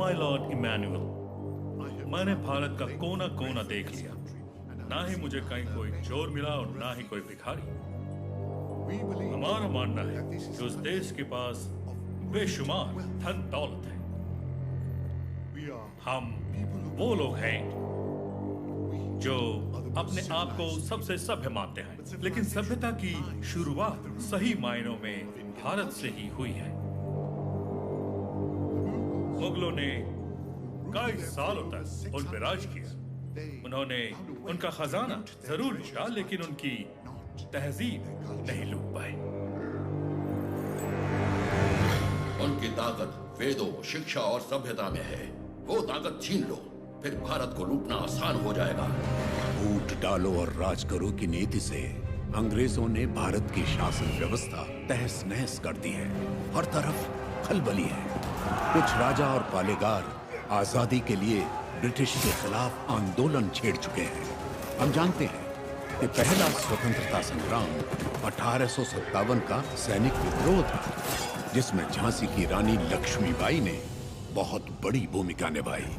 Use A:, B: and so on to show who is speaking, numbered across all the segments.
A: My Lord Emmanuel, मैंने भारत का कोना कोना देख लिया। ना ही मुझे कहीं कोई चोर मिला और ना ही कोई भिखारी। हमारा मानना है कि उस देश के पास बेशुमार धन दौलत है। हम वो लोग हैं जो अपने आप को सबसे सभ्य मानते हैं, लेकिन सभ्यता की शुरुआत सही मायनों में भारत से ही हुई है। मुगलों ने कई सालों तक उन पर राज किया। उन्होंने उनका खजाना जरूर लूटा, लेकिन उनकी तहजीब नहीं लूट पाए।
B: उनकी ताकत वेदों, शिक्षा और सभ्यता में है। वो ताकत छीन लो, फिर भारत को लूटना आसान हो जाएगा।
C: फूट डालो और राज करो की नीति से अंग्रेजों ने भारत की शासन व्यवस्था तहस नहस कर दी है। हर तरफ खलबली है। कुछ राजा और पालेगार आजादी के लिए ब्रिटिश के खिलाफ आंदोलन छेड़ चुके हैं। हम जानते हैं कि पहला स्वतंत्रता संग्राम 1857 का सैनिक विद्रोह था, जिसमें झांसी की रानी लक्ष्मीबाई ने बहुत बड़ी भूमिका निभाई।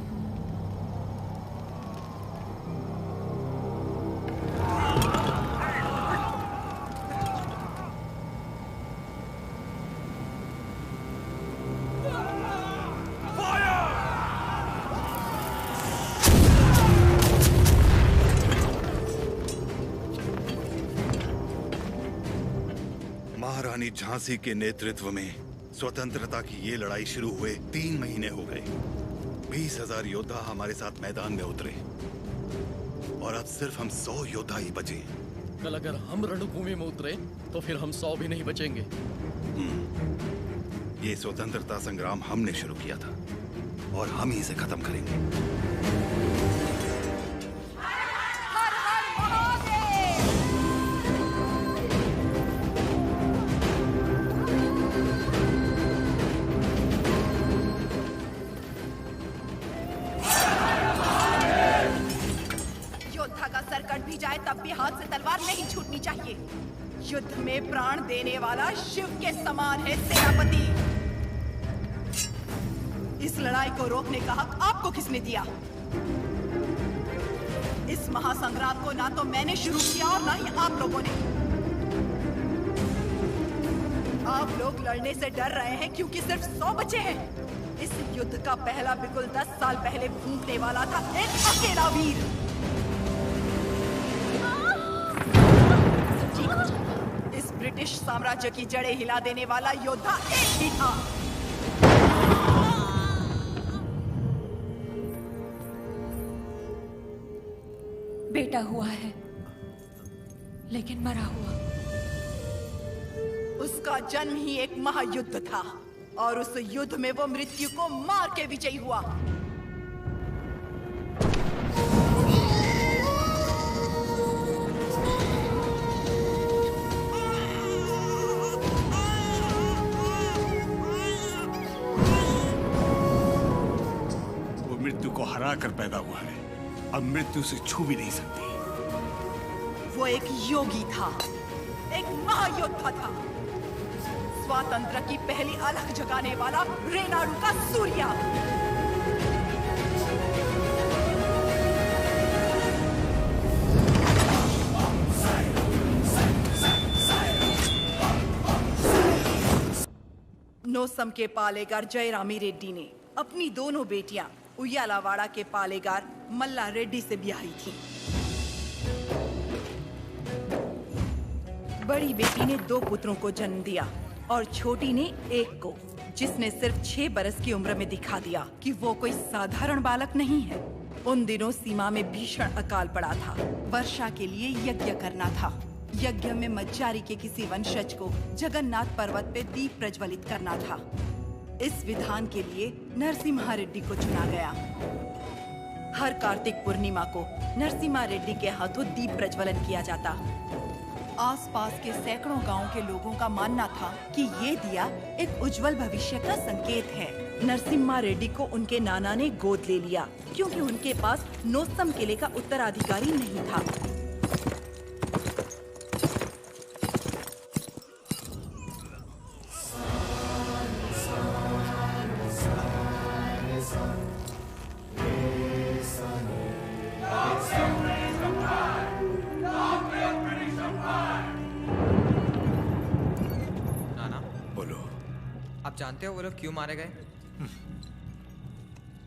D: महारानी झांसी के नेतृत्व में स्वतंत्रता की ये लड़ाई शुरू हुए 3 महीने हो गए। 20,000 योद्धा हमारे साथ मैदान में उतरे और अब सिर्फ हम 100 योद्धा ही बचे।
E: कल अगर हम रणभूमि में उतरे तो फिर हम 100 भी नहीं बचेंगे।
D: ये स्वतंत्रता संग्राम हमने शुरू किया था और हम ही इसे खत्म करेंगे।
F: तब भी हाथ से तलवार नहीं छूटनी चाहिए। युद्ध में प्राण देने वाला शिव के समान है सेनापति। इस लड़ाई को रोकने का हक आपको किसने दिया? इस महासंग्राम को ना तो मैंने शुरू किया और ना ही आप लोगों ने। आप लोग लड़ने से डर रहे हैं क्योंकि सिर्फ 100 बचे हैं। इस युद्ध का पहला बिगुल 10 साल पहले फूंकने वाला था एक अकेला वीर। ब्रिटिश साम्राज्य की जड़ें हिला देने वाला योद्धा एक ही था।
G: बेटा हुआ है, लेकिन मरा हुआ।
F: उसका जन्म ही एक महायुद्ध था और उस युद्ध में वो मृत्यु को मार के विजयी हुआ।
C: मृत्यु को हरा कर पैदा हुआ है, अब मृत्यु से छू भी नहीं सकती।
F: वो एक योगी था, एक महायोद्धा था, स्वातंत्र की पहली अलख जगाने वाला रेनाडू का सूर्या। नोसम के पालेगार जयरामी रेड्डी ने अपनी दोनों बेटियां उయ్యాలవాడ के पालेगार मल्ला रेड्डी से ब्याही थी। बड़ी बेटी ने 2 पुत्रों को जन्म दिया और छोटी ने एक को, जिसने सिर्फ 6 बरस की उम्र में दिखा दिया कि वो कोई साधारण बालक नहीं है। उन दिनों सीमा में भीषण अकाल पड़ा था। वर्षा के लिए यज्ञ करना था। यज्ञ में मज्जारी के किसी वंशज को जगन्नाथ पर्वत पे दीप प्रज्वलित करना था। इस विधान के लिए नरसिम्हा रेड्डी को चुना गया। हर कार्तिक पूर्णिमा को नरसिम्हा रेड्डी के हाथों दीप प्रज्वलन किया जाता। आसपास के सैकड़ों गांवों के लोगों का मानना था कि ये दिया एक उज्जवल भविष्य का संकेत है। नरसिम्हा रेड्डी को उनके नाना ने गोद ले लिया क्योंकि उनके पास नोसम किले का उत्तराधिकारी नहीं था।
H: जानते हो वो लोग क्यों मारे गए?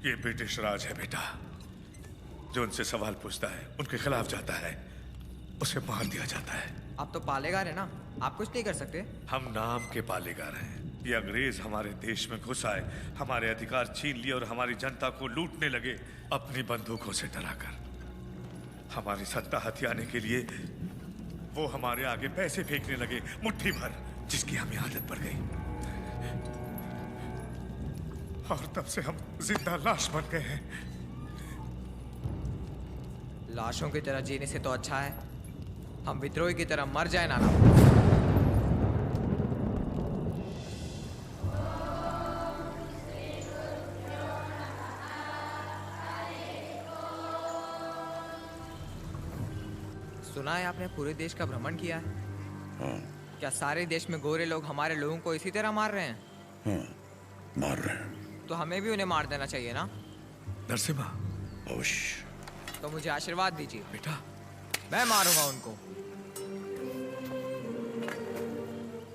A: ये ब्रिटिश राज है बेटा। जो उनसे सवाल पूछता है, उनके खिलाफ जाता है, उसे मार दिया जाता है।
H: आप तो पालेगार है ना, आप कुछ नहीं कर सकते?
A: हम नाम के पालेगार हैं। ये अंग्रेज हमारे देश में घुस आए, हमारे अधिकार छीन लिए और हमारी जनता को लूटने लगे अपनी बंदूकों से डराकर। हमारी सत्ता हथियाने के लिए वो हमारे आगे पैसे फेंकने लगे, मुट्ठी भर, जिसकी हमें आदत पड़ गई। और तब से हम जिंदा लाश बन गए हैं।
H: लाशों की तरह जीने से तो अच्छा है हम विद्रोही की तरह मर जाए नाना। सुना है आपने पूरे देश का भ्रमण किया है?
C: हाँ।
H: क्या सारे देश में गोरे लोग हमारे लोगों को इसी तरह मार रहे हैं?
C: हाँ, मार रहे हैं।
H: तो हमें भी उन्हें मार देना चाहिए ना?
A: नरसिम्हा,
C: अवश्य।
H: तो मुझे आशीर्वाद दीजिए
A: बेटा।
H: मैं मारूंगा उनको।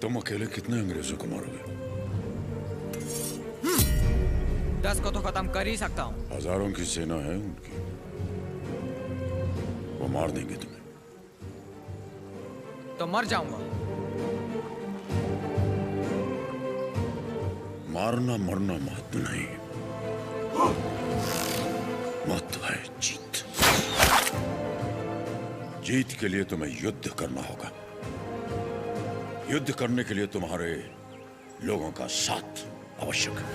C: तुम अकेले कितने अंग्रेजों को मारोगे?
H: 10 को तो खत्म कर ही सकता हूँ।
C: हजारों की सेना है उनकी, वो मार देंगे तुम्हें।
H: तो मर जाऊंगा।
C: मारना मरना महत्व नहीं, महत्व है जीत। जीत के लिए तुम्हें युद्ध करना होगा। युद्ध करने के लिए तुम्हारे लोगों का साथ आवश्यक है।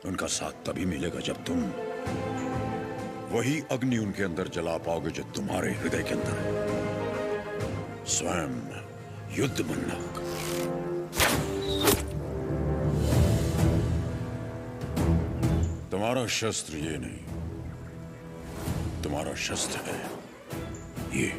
C: उनका साथ तभी मिलेगा जब तुम वही अग्नि उनके अंदर जला पाओगे जो तुम्हारे हृदय के अंदर है। स्वयं युद्ध बनना होगा। तुम्हारा शस्त्र ये नहीं, तुम्हारा शस्त्र है ये।